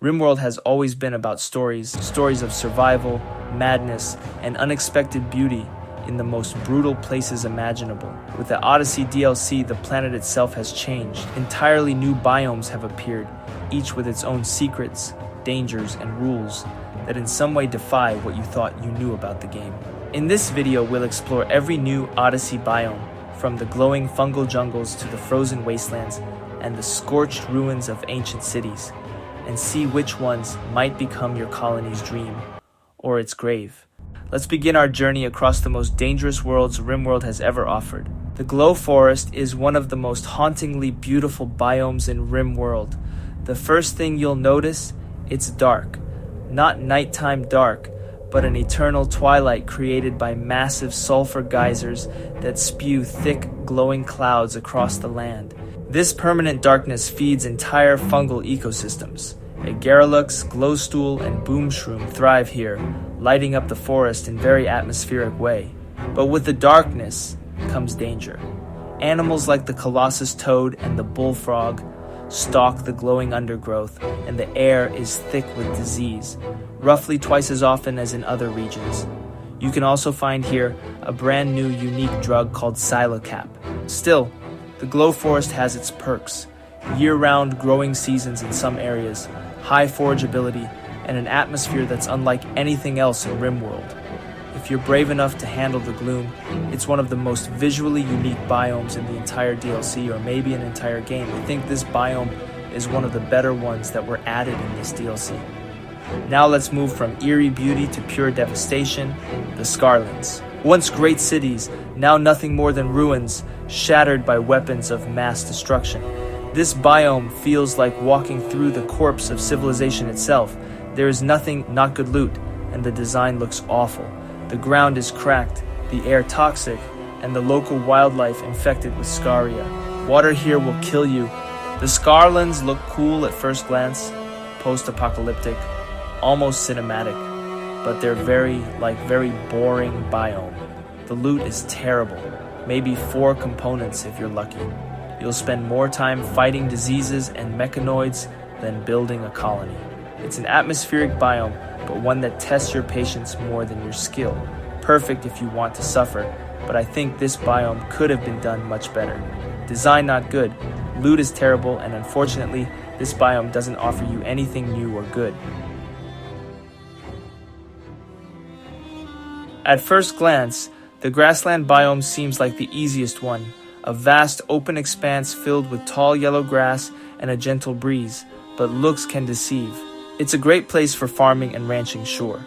RimWorld has always been about stories of survival, madness, and unexpected beauty in the most brutal places imaginable. With the Odyssey DLC, the planet itself has changed. Entirely new biomes have appeared, each with its own secrets, dangers, and rules that in some way defy what you thought you knew about the game. In this video, we'll explore every new Odyssey biome, from the glowing fungal jungles to the frozen wastelands and the scorched ruins of ancient cities, and see which ones might become your colony's dream or its grave. Let's begin our journey across the most dangerous worlds RimWorld has ever offered. The Glowforest is one of the most hauntingly beautiful biomes in RimWorld. The first thing you'll notice, it's dark. Not nighttime dark, but an eternal twilight created by massive sulfur geysers that spew thick, glowing clouds across the land. This permanent darkness feeds entire fungal ecosystems. Agaralux, glowstool, and boomshroom thrive here, lighting up the forest in very atmospheric way. But with the darkness comes danger. Animals like the colossus toad and the bullfrog stalk the glowing undergrowth, and the air is thick with disease, roughly twice as often as in other regions. You can also find here a brand new unique drug called Silocap. Still, the Glowforest has its perks: year-round growing seasons in some areas, high forageability, and an atmosphere that's unlike anything else in RimWorld. If you're brave enough to handle the gloom, it's one of the most visually unique biomes in the entire DLC, or maybe an entire game. I think this biome is one of the better ones that were added in this DLC. Now let's move from eerie beauty to pure devastation, the Scarlands. Once great cities, now nothing more than ruins, shattered by weapons of mass destruction. This biome feels like walking through the corpse of civilization itself. There is nothing, not good loot, and the design looks awful. The ground is cracked, the air toxic, and the local wildlife infected with scaria. Water here will kill you. The Scarlands look cool at first glance, post-apocalyptic, almost cinematic, but they're very boring biome. The loot is terrible, maybe 4 components if you're lucky. You'll spend more time fighting diseases and mechanoids than building a colony. It's an atmospheric biome, but one that tests your patience more than your skill. Perfect if you want to suffer, but I think this biome could have been done much better. Design not good, loot is terrible, and unfortunately, this biome doesn't offer you anything new or good. At first glance, the Grassland biome seems like the easiest one, a vast open expanse filled with tall yellow grass and a gentle breeze, but looks can deceive. It's a great place for farming and ranching, sure.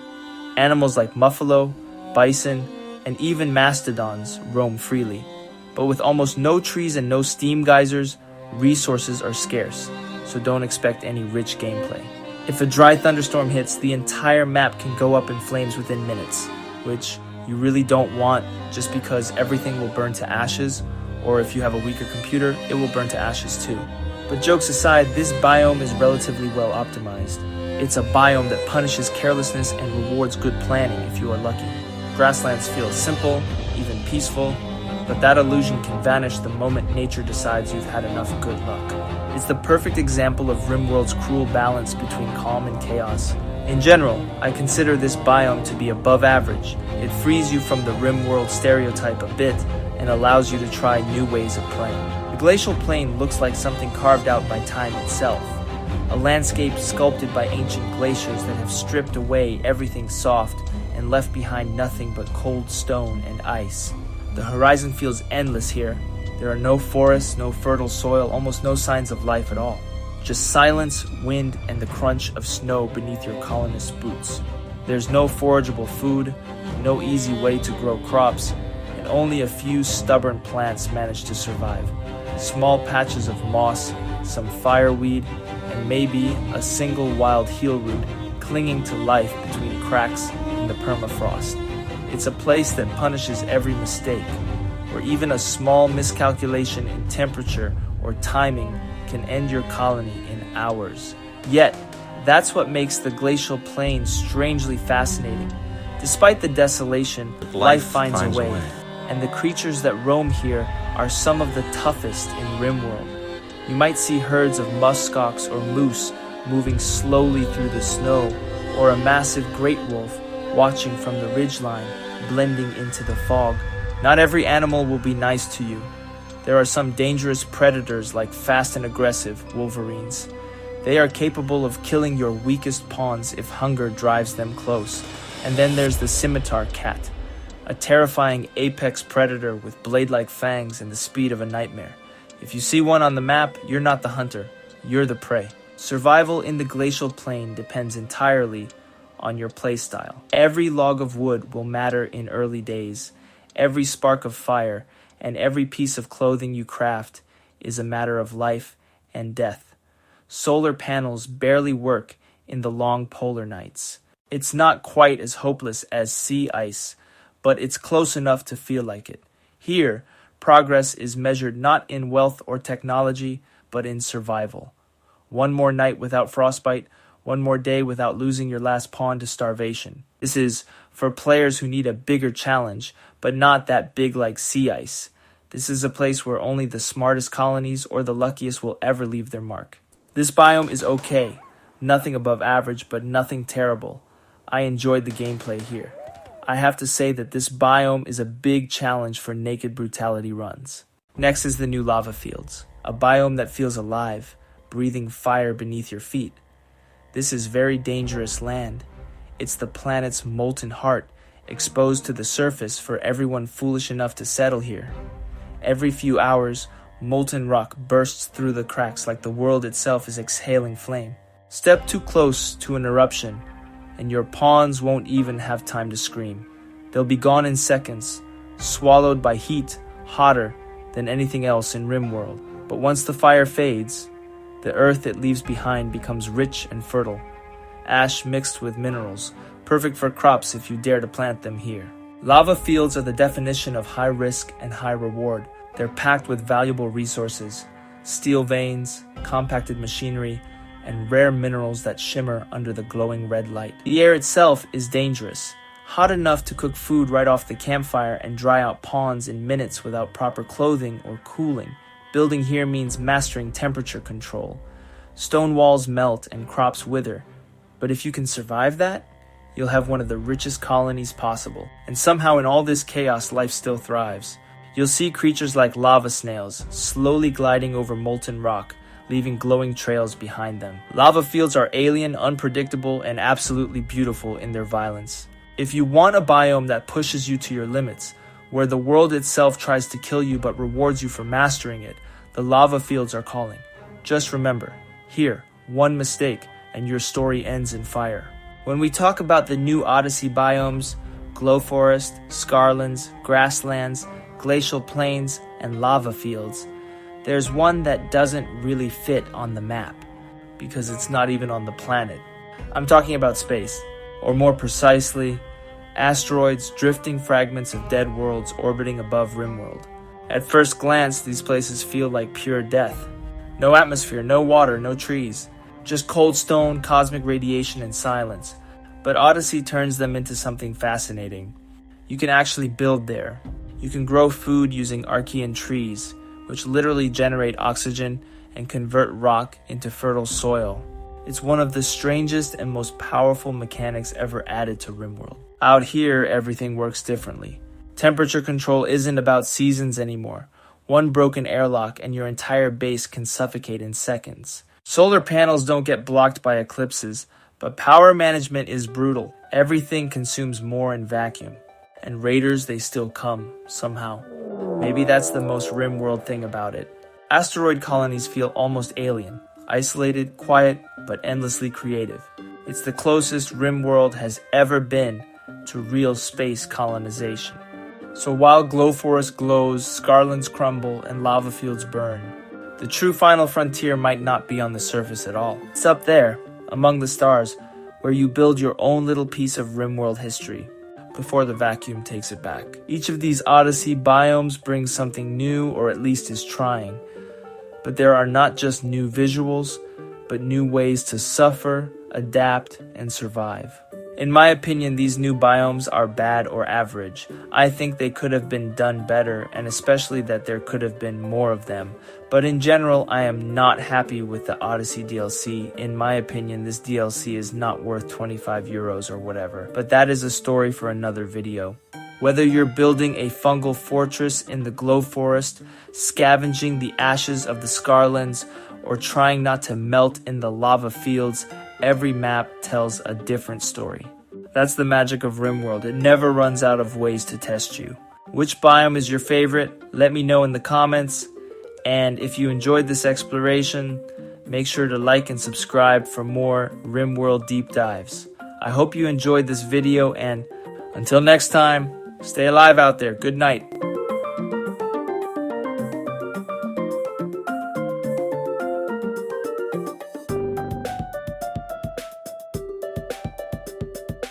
Animals like buffalo, bison, and even mastodons roam freely. But with almost no trees and no steam geysers, resources are scarce, so don't expect any rich gameplay. If a dry thunderstorm hits, the entire map can go up in flames within minutes, which you really don't want, just because everything will burn to ashes, or if you have a weaker computer, it will burn to ashes too. But jokes aside, this biome is relatively well optimized. It's a biome that punishes carelessness and rewards good planning if you are lucky. Grasslands feel simple, even peaceful, but that illusion can vanish the moment nature decides you've had enough good luck. It's the perfect example of RimWorld's cruel balance between calm and chaos. In general, I consider this biome to be above average. It frees you from the RimWorld stereotype a bit and allows you to try new ways of playing. The Glacial Plain looks like something carved out by time itself. A landscape sculpted by ancient glaciers that have stripped away everything soft and left behind nothing but cold stone and ice. The horizon feels endless here. There are no forests, no fertile soil, almost no signs of life at all. Just silence, wind, and the crunch of snow beneath your colonist's boots. There's no forageable food, no easy way to grow crops, and only a few stubborn plants manage to survive. Small patches of moss, some fireweed, and maybe a single wild heel root clinging to life between cracks in the permafrost. It's a place that punishes every mistake, where even a small miscalculation in temperature or timing can end your colony in hours. Yet, that's what makes the Glacial Plain strangely fascinating. Despite the desolation, life finds a way, and the creatures that roam here are some of the toughest in RimWorld. You might see herds of muskox or moose moving slowly through the snow, or a massive great wolf watching from the ridgeline, blending into the fog. Not every animal will be nice to you. There are some dangerous predators like fast and aggressive wolverines. They are capable of killing your weakest pawns if hunger drives them close. And then there's the scimitar cat, a terrifying apex predator with blade-like fangs and the speed of a nightmare. If you see one on the map, you're not the hunter, you're the prey. Survival in the glacial plain depends entirely on your playstyle. Every log of wood will matter in early days. Every spark of fire and every piece of clothing you craft is a matter of life and death. Solar panels barely work in the long polar nights. It's not quite as hopeless as sea ice, but it's close enough to feel like it. Here, progress is measured not in wealth or technology, but in survival. One more night without frostbite, one more day without losing your last pawn to starvation. This is for players who need a bigger challenge, but not that big like sea ice. This is a place where only the smartest colonies or the luckiest will ever leave their mark. This biome is okay. Nothing above average, but nothing terrible. I enjoyed the gameplay here. I have to say that this biome is a big challenge for naked brutality runs. Next is the new lava fields, a biome that feels alive, breathing fire beneath your feet. This is very dangerous land. It's the planet's molten heart, exposed to the surface for everyone foolish enough to settle here. Every few hours, molten rock bursts through the cracks like the world itself is exhaling flame. Step too close to an eruption, and your pawns won't even have time to scream. They'll be gone in seconds, swallowed by heat hotter than anything else in RimWorld. But once the fire fades, the earth it leaves behind becomes rich and fertile. Ash mixed with minerals, perfect for crops if you dare to plant them here. Lava fields are the definition of high risk and high reward. They're packed with valuable resources, steel veins, compacted machinery, and rare minerals that shimmer under the glowing red light. The air itself is dangerous, hot enough to cook food right off the campfire and dry out pawns in minutes without proper clothing or cooling. Building here means mastering temperature control. Stone walls melt and crops wither, but if you can survive that, you'll have one of the richest colonies possible. And somehow in all this chaos, life still thrives. You'll see creatures like lava snails slowly gliding over molten rock, leaving glowing trails behind them. Lava fields are alien, unpredictable, and absolutely beautiful in their violence. If you want a biome that pushes you to your limits, where the world itself tries to kill you but rewards you for mastering it, the lava fields are calling. Just remember, here, one mistake, and your story ends in fire. When we talk about the new Odyssey biomes, Glowforest, Scarlands, Grasslands, Glacial plains, and lava fields, there's one that doesn't really fit on the map, because it's not even on the planet. I'm talking about space, or more precisely, asteroids, drifting fragments of dead worlds orbiting above RimWorld. At first glance, these places feel like pure death. No atmosphere, no water, no trees. Just cold stone, cosmic radiation, and silence. But Odyssey turns them into something fascinating. You can actually build there. You can grow food using Archean trees, which literally generate oxygen and convert rock into fertile soil. It's one of the strangest and most powerful mechanics ever added to RimWorld. Out here, everything works differently. Temperature control isn't about seasons anymore. One broken airlock and your entire base can suffocate in seconds. Solar panels don't get blocked by eclipses, but power management is brutal. Everything consumes more in vacuum. And raiders, they still come, somehow. Maybe that's the most RimWorld thing about it. Asteroid colonies feel almost alien. Isolated, quiet, but endlessly creative. It's the closest RimWorld has ever been to real space colonization. So while Glowforest glows, Scarlands crumble, and lava fields burn, the true final frontier might not be on the surface at all. It's up there, among the stars, where you build your own little piece of RimWorld history before the vacuum takes it back. Each of these Odyssey biomes brings something new, or at least is trying. But there are not just new visuals, but new ways to suffer, adapt, and survive. In my opinion, these new biomes are bad or average. I think they could have been done better, and especially that there could have been more of them. But in general, I am not happy with the Odyssey DLC. In my opinion, this DLC is not worth 25 euros or whatever. But that is a story for another video. Whether you're building a fungal fortress in the Glowforest, scavenging the ashes of the Scarlands, or trying not to melt in the lava fields, every map tells a different story. That's the magic of RimWorld. It never runs out of ways to test you. Which biome is your favorite? Let me know in the comments. And if you enjoyed this exploration, make sure to like and subscribe for more RimWorld deep dives. I hope you enjoyed this video, and until next time, stay alive out there. Good night.